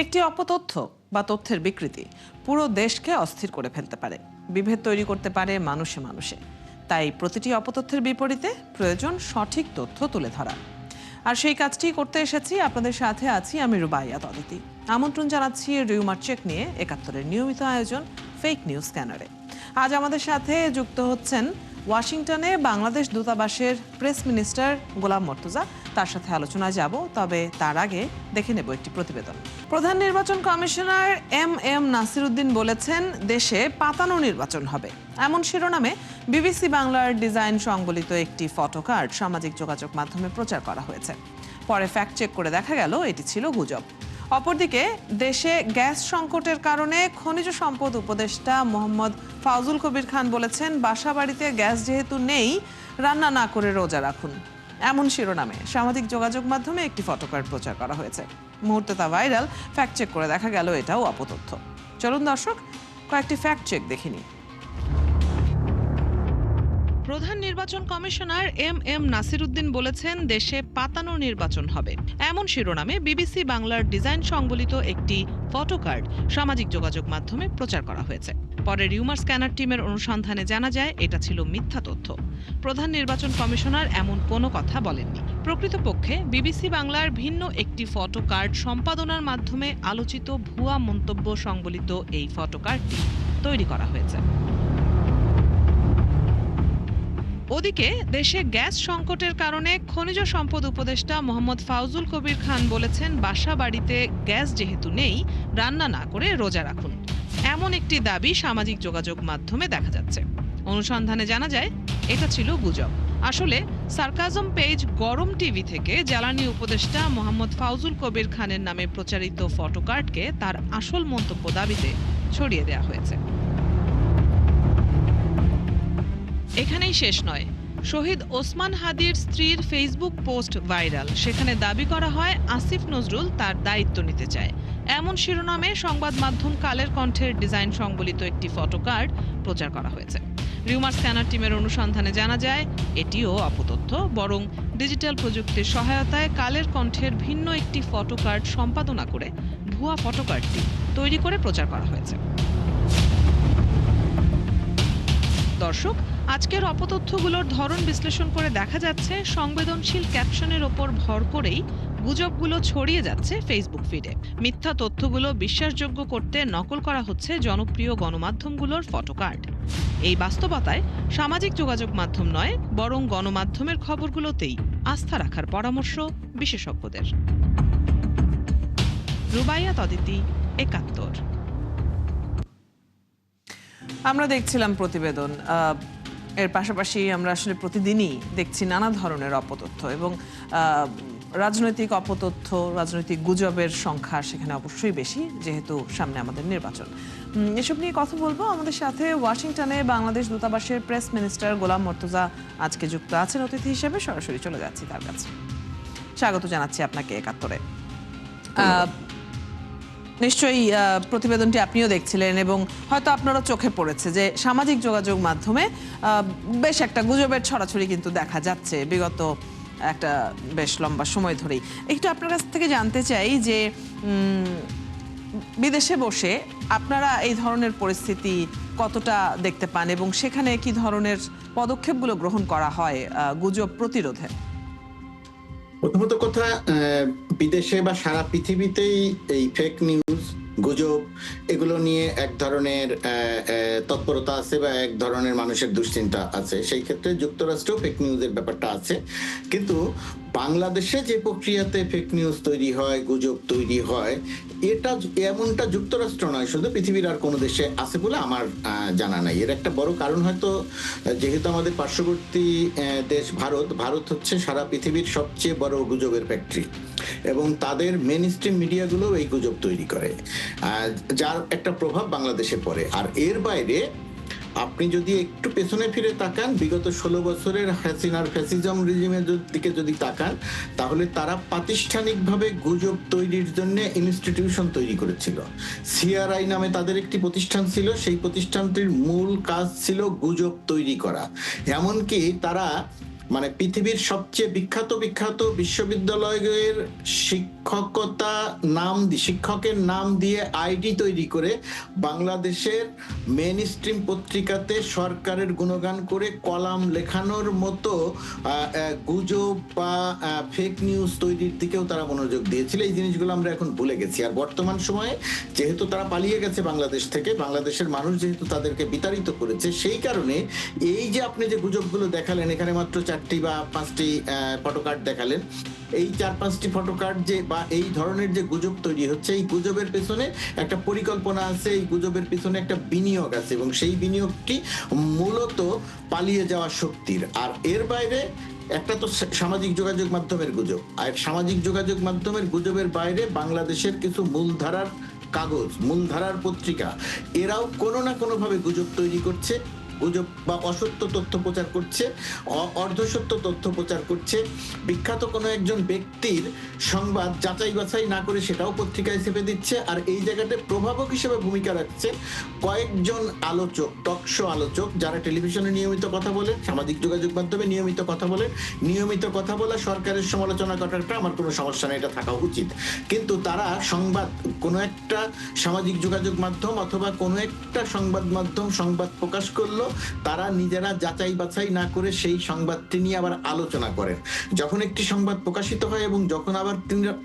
একটি অপতথ্য বা তথ্যের বিকৃতি পুরো দেশকে অস্থির করে ফেলতে পারে, বিভেদ তৈরি করতে পারে মানুষে মানুষে। তাই প্রতিটি অপতথ্যের বিপরীতে প্রয়োজন সঠিক তথ্য তুলে ধরা। আর সেই কাজটি করতে এসেছি, আপনাদের সাথে আছি আমি রুবাইয়া তদিতি। আমন্ত্রণ জানাচ্ছি রিউমার চেক নিয়ে ৭১-এর নিয়মিত আয়োজন ফেক নিউজ স্ক্যানারে। আজ আমাদের সাথে যুক্ত হচ্ছেন ওয়াশিংটনে বাংলাদেশ দূতাবাসের প্রেস মিনিস্টার গোলাম মর্তুজা। তার সাথে আলোচনায় যাব, তবে তার আগে দেখে নেব একটি প্রতিবেদন। প্রধান নির্বাচন কমিশনার এম নাসিরউদ্দিন বলেছেন, দেশে পাতানো নির্বাচন হবে। এমন শিরোনামে বিবিসি বাংলার ডিজাইন সংবলিত একটি ফটোকার্ড সামাজিক যোগাযোগ মাধ্যমে প্রচার করা হয়েছে। পরে ফ্যাক্ট চেক করে দেখা গেল এটি ছিল গুজব। অপরদিকে দেশে গ্যাস সংকটের কারণে খনিজ সম্পদ উপদেষ্টা মোহাম্মদ ফাউজুল কবির খান বলেছেন, বাসাবাড়িতে গ্যাস যেহেতু নেই, রান্না না করে রোজা রাখুন। এমন শিরোনামে সামাজিক যোগাযোগ মাধ্যমে একটি ফটোকার্ড প্রচার করা হয়েছে। মুহূর্তে তা ভাইরাল। ফ্যাক্ট চেক করে দেখা গেল এটাও অপতথ্য। চলুন দর্শক, কয়েকটি ফ্যাক্ট চেক দেখিনি। প্রধান নির্বাচন কমিশনার এম নাসিরউদ্দিন বলেছেন, দেশে পাতানো নির্বাচন হবে। এমন শিরোনামে বিবিসি বাংলার ডিজাইন সংবলিত একটি ফটোকার্ড সামাজিক যোগাযোগ মাধ্যমে প্রচার করা হয়েছে। পরে রিউমার স্ক্যানার টিমের অনুসন্ধানে জানা যায় এটা ছিল মিথ্যা তথ্য। প্রধান নির্বাচন কমিশনার এমন কোনো কথা বলেননি। প্রকৃতপক্ষে বিবিসি বাংলার ভিন্ন একটি ফটোকার্ড সম্পাদনার মাধ্যমে আলোচিত ভুয়া মন্তব্য সংবলিত এই ফটোকার্ডটি তৈরি করা হয়েছে। ওদিকে দেশে গ্যাস সংকটের কারণে খনিজ সম্পদ উপদেষ্টা মোহাম্মদ ফাউজুল কবির খান বলেছেন, বাসা বাড়িতে গ্যাস যেহেতু নেই, রান্না না করে রোজা রাখুন। এমন একটি দাবি সামাজিক যোগাযোগ মাধ্যমে দেখা যাচ্ছে। অনুসন্ধানে জানা যায় এটা ছিল গুজব। আসলে সার্কাজম পেজ গরম টিভি থেকে জ্বালানি উপদেষ্টা মোহাম্মদ ফাউজুল কবির খানের নামে প্রচারিত ফটোকার্ডকে তার আসল মন্তব্য দাবিতে ছড়িয়ে দেওয়া হয়েছে। এখানেই শেষ নয়, শহীদ ওসমান হাদির স্ত্রীর ফেসবুক পোস্ট ভাইরাল। সেখানে দাবি করা হয় আসিফ নজরুল তার দায়িত্ব নিতে চায়। এমন শিরোনামে সংবাদ মাধ্যম কালের কণ্ঠের ডিজাইন সংবলিত একটি ফটোকার্ড প্রচার করা হয়েছে। রিউমার স্ক্যানার টিমের অনুসন্ধানে জানা যায় এটিও অপতথ্য, বরং ডিজিটাল প্রযুক্তির সহায়তায় কালের কণ্ঠের ভিন্ন একটি ফটোকার্ড সম্পাদনা করে ভুয়া ফটোকার্ডটি তৈরি করে প্রচার করা হয়েছে। দর্শক, আজকের অপতথ্যগুলোর ধরন বিশ্লেষণ করে দেখা যাচ্ছে, সংবেদনশীল ক্যাপশনের ওপর ভর করেই গুজবগুলো ছড়িয়ে যাচ্ছে ফেসবুক ফিডে। মিথ্যা তথ্যগুলো বিশ্বাসযোগ্য করতে নকল করা হচ্ছে জনপ্রিয় গণমাধ্যমগুলোর ফটোকার্ড। এই বাস্তবতায় সামাজিক যোগাযোগ মাধ্যম নয়, বরং গণমাধ্যমের খবরগুলোতেই আস্থা রাখার পরামর্শ বিশেষজ্ঞদের। রুবাইয়া তদিতি, ৭১। আমরা দেখছিলাম প্রতিবেদন। এর পাশাপাশি আমরা আসলে প্রতিদিনই দেখছি নানা ধরনের অপতথ্য এবং রাজনৈতিক অপতথ্য, রাজনৈতিক গুজবের সংখ্যা সেখানে অবশ্যই বেশি, যেহেতু সামনে আমাদের নির্বাচন। এসব নিয়ে কথা বলবো। আমাদের সাথে ওয়াশিংটনে বাংলাদেশ দূতাবাসের প্রেস মিনিস্টার গোলাম মর্তুজা আজকে যুক্ত আছেন অতিথি হিসেবে। সরাসরি চলে যাচ্ছি তার কাছে। স্বাগত জানাচ্ছি আপনাকে ৭১-এ। নিশ্চয়ই প্রতিবেদনটি আপনিও দেখছিলেন এবং হয়তো আপনারও চোখে পড়েছে যে সামাজিক যোগাযোগ মাধ্যমে বেশ একটা গুজবের ছড়াছড়ি কিন্তু দেখা যাচ্ছে বিগত একটা বেশ লম্বা সময় ধরেই। একটু আপনার কাছ থেকে জানতে চাই যে বিদেশে বসে আপনারা এই ধরনের পরিস্থিতি কতটা দেখতে পান এবং সেখানে কি ধরনের পদক্ষেপগুলো গ্রহণ করা হয় গুজব প্রতিরোধে? প্রথমত কথা, বিদেশে বা সারা পৃথিবীতেই এই ফেক নিউজ, গুজব এগুলো নিয়ে এক ধরনের তৎপরতা আছে বা এক ধরনের মানুষের দুশ্চিন্তা আছে। সেই ক্ষেত্রে যুক্তরাষ্ট্রেও ফেক নিউজের ব্যাপারটা আছে। কিন্তু বাংলাদেশে যে প্রক্রিয়াতে ফেক নিউজ তৈরি হয়, গুজব তৈরি হয়, এটা এমনটা যুক্তরাষ্ট্র নয়, শুধু পৃথিবীর আর কোনো দেশে আছে বলে আমার জানা নাই। এর একটা বড় কারণ হয়তো যেহেতু আমাদের পার্শ্ববর্তী দেশ ভারত হচ্ছে সারা পৃথিবীর সবচেয়ে বড় গুজবের ফ্যাক্টরি এবং তাদের মেইন স্ট্রিম মিডিয়াগুলো এই গুজব তৈরি করে, যার একটা প্রভাব বাংলাদেশে পড়ে। আর এর বাইরে আপনি যদি একটু পেছনে ফিরে তাকান, বিগত ১৬ বছরের হাসিনার ফ্যাসিজম রেজিমের দিকে যদি তাকান, তাহলে তারা প্রাতিষ্ঠানিকভাবে গুজব তৈরির জন্য ইনস্টিটিউশন তৈরি করেছিল। সিআরআই নামে তাদের একটি প্রতিষ্ঠান ছিল, সেই প্রতিষ্ঠানটির মূল কাজ ছিল গুজব তৈরি করা। এমনকি তারা পৃথিবীর সবচেয়ে বিখ্যাত বিশ্ববিদ্যালয়ের শিক্ষকের নাম দিয়ে আইডি তৈরি করে বাংলাদেশের মেইন স্ট্রিম পত্রিকাতে সরকারের গুণগান করে কলাম লেখানোর মতো গুজব বা ফেক নিউজ তৈরির দিকেও তারা মনোযোগ দিয়েছিল। এই জিনিসগুলো আমরা এখন ভুলে গেছি। আর বর্তমান সময়ে যেহেতু তারা পালিয়ে গেছে বাংলাদেশ থেকে, বাংলাদেশের মানুষ যেহেতু তাদেরকে বিতাড়িত করেছে, সেই কারণে এই যে আপনি যে গুজবগুলো দেখালেন, এখানে মাত্র 4টি বা 5টি ফটোকার্ড দেখালেন, এই 4-5টি ফটোকার্ড যে বা এই ধরনের যে গুজব তৈরি হচ্ছে, এই গুজবের পেছনে একটা পরিকল্পনা আছে, এই গুজবের পেছনে একটা বিনিয়োগ আছে, এবং সেই বিনিয়োগটি মূলত পালিয়ে যাওয়া শক্তির। আর এর বাইরে একটা তো সামাজিক যোগাযোগ মাধ্যমের গুজব, আর সামাজিক যোগাযোগ মাধ্যমের গুজবের বাইরে বাংলাদেশের কিছু মূলধারার কাগজ, মূলধারার পত্রিকা, এরাও কোনো না কোনো ভাবে গুজব তৈরি করছে, গুজব বা অসত্য তথ্য প্রচার করছে, অর্ধসত্য তথ্য প্রচার করছে। বিখ্যাত কোনো একজন ব্যক্তির সংবাদ যাচাই বাছাই না করে সেটাও পত্রিকায় চেপে দিচ্ছে। আর এই জায়গাতে প্রভাবক হিসেবে ভূমিকা রাখছে কয়েকজন আলোচক, টকশো আলোচক, যারা টেলিভিশনে নিয়মিত কথা বলেন, সামাজিক যোগাযোগ মাধ্যমে নিয়মিত কথা বলেন। নিয়মিত কথা বলা, সরকারের সমালোচনা করাটা আমার কোনো সমস্যা নেই, এটা থাকা উচিত। কিন্তু তারা সংবাদ, কোনো একটা সামাজিক যোগাযোগ মাধ্যম অথবা কোনো একটা সংবাদ মাধ্যম সংবাদ প্রকাশ করলো, তারা নিজেরা যাচাই বাছাই না করে সেই সংবাদটি নিয়ে আবার আলোচনা করেন। যখন একটি সংবাদ প্রকাশিত হয় এবং যখন আবার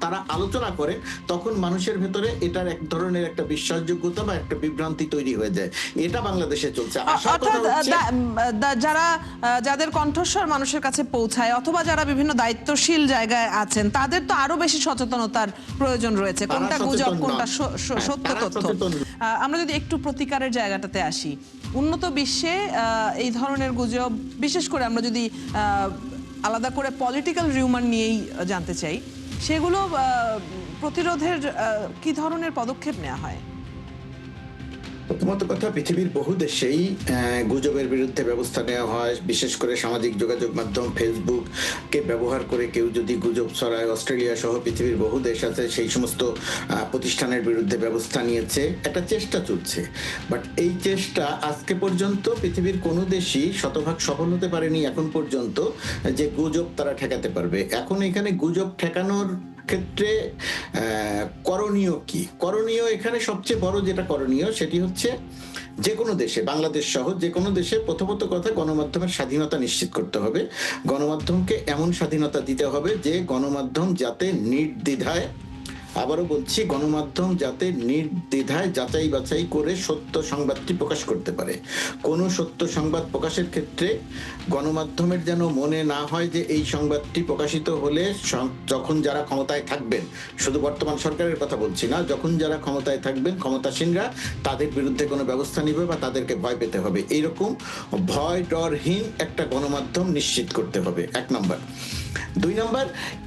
তারা আলোচনা করে, তখন মানুষের ভেতরে এটার এক ধরনের একটা বিশ্বাসযোগ্যতা বা একটা বিভ্রান্তি তৈরি হয়ে যায়। এটা বাংলাদেশে চলছে। যাদের কণ্ঠস্বর মানুষের কাছে পৌঁছায় অথবা যারা বিভিন্ন দায়িত্বশীল জায়গায় আছেন, তাদের তো আরো বেশি সচেতনতার প্রয়োজন রয়েছে, কোনটা গুজব কোনটা সত্য তথ্য। আমরা যদি একটু প্রতিকারের জায়গাটাতে আসি, উন্নত বিশ্বে এই ধরনের গুজব, বিশেষ করে আমরা যদি আলাদা করে পলিটিক্যাল রিউমার নিয়েই জানতে চাই, সেগুলো প্রতিরোধের কি ধরনের পদক্ষেপ নেওয়া হয়? প্রথমত কথা, পৃথিবীর বহু দেশেই গুজবের বিরুদ্ধে ব্যবস্থা নেওয়া হয়। বিশেষ করে সামাজিক যোগাযোগ মাধ্যম ফেসবুককে ব্যবহার করে কেউ যদি গুজব ছড়ায়, অস্ট্রেলিয়া সহ পৃথিবীর বহু দেশ আছে সেই সমস্ত প্রতিষ্ঠানের বিরুদ্ধে ব্যবস্থা নিয়েছে, একটা চেষ্টা চলছে। বাট এই চেষ্টা আজকে পর্যন্ত পৃথিবীর কোনো দেশই শতভাগ সফল হতে পারেনি এখন পর্যন্ত, যে গুজব তারা ঠেকাতে পারবে। এখন এখানে গুজব ঠেকানোর ক্ষেত্রে করণীয় কি? করণীয় এখানে সবচেয়ে বড় যেটা করণীয় সেটি হচ্ছে, যে কোনো দেশে, বাংলাদেশ সহ যে কোনো দেশে, প্রথমত কথা গণমাধ্যমের স্বাধীনতা নিশ্চিত করতে হবে। গণমাধ্যমকে এমন স্বাধীনতা দিতে হবে যে গণমাধ্যম যাতে নির্দ্বিধায়, আবারও বলছি, গণমাধ্যম যাতে নির্দ্বিধায় যাচাই বাছাই করে সত্য সংবাদটি প্রকাশ করতে পারে। কোনো সত্য সংবাদ প্রকাশের ক্ষেত্রে গণমাধ্যমের যেন মনে না হয় যে এই সংবাদটি প্রকাশিত হলে যখন যারা ক্ষমতায় থাকবেন, শুধু বর্তমান সরকারের কথা বলছি না, যখন যারা ক্ষমতায় থাকবেন, ক্ষমতাসীনরা তাদের বিরুদ্ধে কোনো ব্যবস্থা নিবে বা তাদেরকে ভয় পেতে হবে, এইরকম ভয় ডরহীন একটা গণমাধ্যম নিশ্চিত করতে হবে, 1 নম্বর। 2 নম্বর,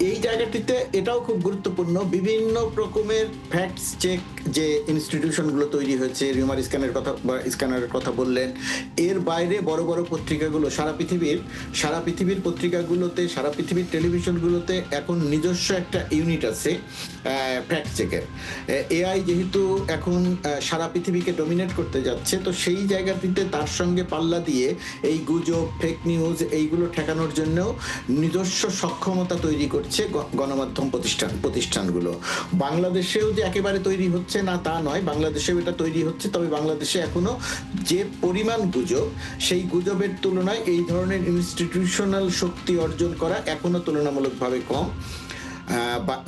এই জায়গাটিতে এটাও খুব গুরুত্বপূর্ণ, বিভিন্ন রকমের ফ্যাক্টস চেক যে ইনস্টিটিউশনগুলো তৈরি হয়েছে, রিউমার স্ক্যানারের কথা বললেন, এর বাইরে বড় বড় পত্রিকাগুলো, সারা পৃথিবীর পত্রিকাগুলোতে, সারা পৃথিবীর টেলিভিশনগুলোতে এখন নিজস্ব একটা ইউনিট আছে ফ্যাক্ট চেকের। এআই যেহেতু এখন সারা পৃথিবীকে ডমিনেট করতে যাচ্ছে, তো সেই জায়গাটিতে তার সঙ্গে পাল্লা দিয়ে এই গুজব, ফেক নিউজ, এইগুলো ঠেকানোর জন্য নিজস্ব সক্ষমতা তৈরি করছে গণমাধ্যম প্রতিষ্ঠানগুলো। বাংলাদেশেও যে একেবারে তৈরি হচ্ছে না তা নয়, বাংলাদেশেও এটা তৈরি হচ্ছে, তবে বাংলাদেশে এখনো যে পরিমাণ গুজব, সেই গুজবের তুলনায় এই ধরনের ইনস্টিটিউশনাল শক্তি অর্জন করা এখনো তুলনামূলকভাবে কম।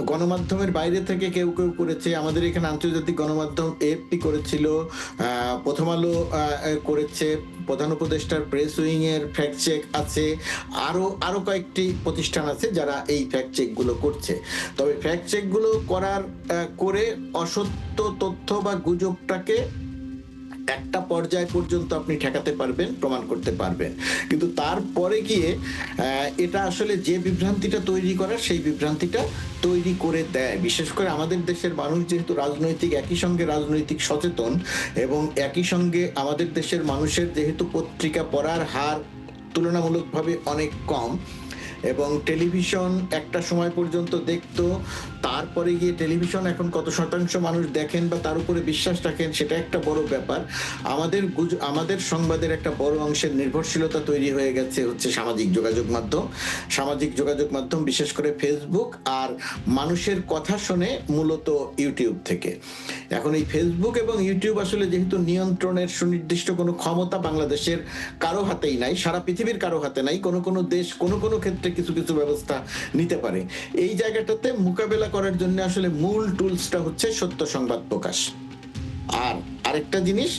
গণমাধ্যমের বাইরে থেকে কেউ কেউ করেছে, আমাদের এখানে আন্তর্জাতিক গণমাধ্যম এএফপি করেছিল, প্রথম আলো করেছে, প্রধান উপদেষ্টার প্রেস উইং এর ফ্যাক্ট চেক আছে, আরো কয়েকটি প্রতিষ্ঠান আছে যারা এই ফ্যাক্ট চেক গুলো করছে। তবে ফ্যাক্ট চেক গুলো করে অসত্য তথ্য বা গুজবটাকে একটা পর্যায় পর্যন্ত আপনি ঠেকাতে পারবেন, প্রমাণ করতে পারবেন, কিন্তু তারপরে গিয়ে এটা আসলে যে বিভ্রান্তিটা তৈরি করার, সেই বিভ্রান্তিটা তৈরি করে দেয়। বিশেষ করে আমাদের দেশের মানুষ যেহেতু একই সঙ্গে রাজনৈতিক সচেতন, এবং একই সঙ্গে আমাদের দেশের মানুষের যেহেতু পত্রিকা পড়ার হার তুলনামূলকভাবে অনেক কম, এবং টেলিভিশন একটা সময় পর্যন্ত দেখতো তারপরে গিয়ে টেলিভিশন এখন কত শতাংশ মানুষ দেখেন বা তার উপরে বিশ্বাস রাখেন সেটা একটা বড় ব্যাপার। আমাদের সংবাদের একটা বড় অংশের নির্ভরশীলতা তৈরি হয়ে গেছে হচ্ছে সামাজিক যোগাযোগ মাধ্যম বিশেষ করে ফেসবুক, আর মানুষের কথা শুনে মূলত ইউটিউব থেকে। এখন এই ফেসবুক এবং ইউটিউব আসলে যেহেতু নিয়ন্ত্রণের সুনির্দিষ্ট কোনো ক্ষমতা বাংলাদেশের কারো হাতেই নাই, সারা পৃথিবীর কারো হাতে নাই, কোনো দেশ কোনো ক্ষেত্রে কিছু ব্যবস্থা নিতে পারে। এই জায়গাটাতে মোকাবেলা করার জন্য আসলে মূল টুলসটা হচ্ছে সত্য সংবাদ প্রকাশ। আর আরেকটা জিনিস,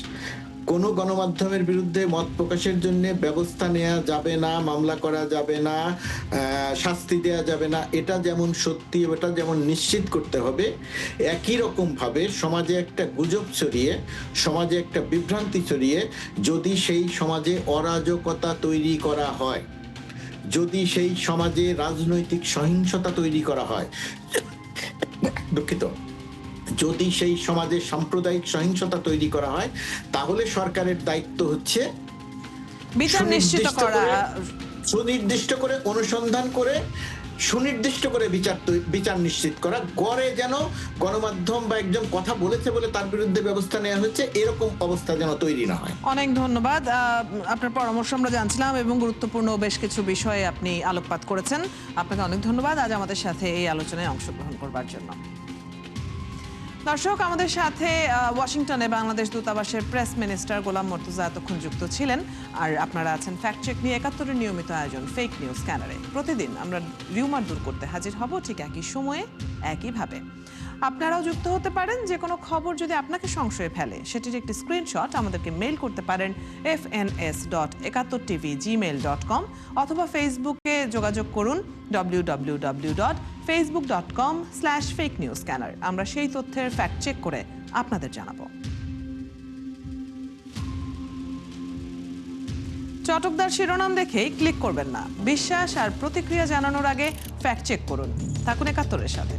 কোনো গণমাধ্যমের বিরুদ্ধে মত প্রকাশের জন্য ব্যবস্থা নেওয়া যাবে না, মামলা করা যাবে না, শাস্তি দেওয়া যাবে না, এটা যেমন সত্যি, এটা যেমন নিশ্চিত করতে হবে, একই রকম ভাবে সমাজে একটা গুজব ছড়িয়ে, সমাজে একটা বিভ্রান্তি ছড়িয়ে যদি সেই সমাজে অরাজকতা তৈরি করা হয়, যদি সেই সমাজে রাজনৈতিক সহিংসতা তৈরি করা হয়, দুঃখিত, যদি সেই সমাজে সাম্প্রদায়িক সহিংসতা তৈরি করা হয়, তাহলে সরকারের দায়িত্ব হচ্ছে বিচার নিশ্চিত করা, সুনির্দিষ্ট করে অনুসন্ধান করে সুনির্দিষ্ট করে বিচার নিশ্চিত করা। গড়ে যেন গণমাধ্যম বা একজন কথা বলেছে বলে তার বিরুদ্ধে ব্যবস্থা নেওয়া হচ্ছে এরকম অবস্থা যেন তৈরি না হয়। অনেক ধন্যবাদ। আপনার পরামর্শ আমরা জানছিলাম এবং গুরুত্বপূর্ণ বেশ কিছু বিষয়ে আপনি আলোকপাত করেছেন। আপনাকে অনেক ধন্যবাদ আজ আমাদের সাথে এই আলোচনায় অংশগ্রহণ করবার জন্য। দর্শক, আমাদের সাথে ওয়াশিংটনে বাংলাদেশ দূতাবাসের প্রেস মিনিস্টার গোলাম মর্তুজা এতক্ষণ যুক্ত ছিলেন। আর আপনারা আছেন ফ্যাক্ট চেক নিয়ে ৭১-এর নিয়মিত আয়োজন ফেক নিউজ স্ক্যানারে। প্রতিদিন আমরা রিউমার দূর করতে হাজির হব ঠিক একই সময়ে একইভাবে। আপনারাও যুক্ত হতে পারেন। যে কোনো খবর যদি আপনাকে সংশয়ে ফেলে সেটির একটি স্ক্রিনশট আমাদেরকে মেইল করতে পারেন fns.71tv@gmail.com অথবা ফেসবুকে যোগাযোগ করুন www.facebook.com/fakenewscanner। আমরা সেই তথ্যের ফ্যাক্ট চেক করে আপনাদের জানাবো। চটকদার শিরোনাম দেখেই ক্লিক করবেন না। বিশ্বাস আর প্রতিক্রিয়া জানানোর আগে ফ্যাক্ট চেক করুন। থাকুন ৭১-এর সাথে।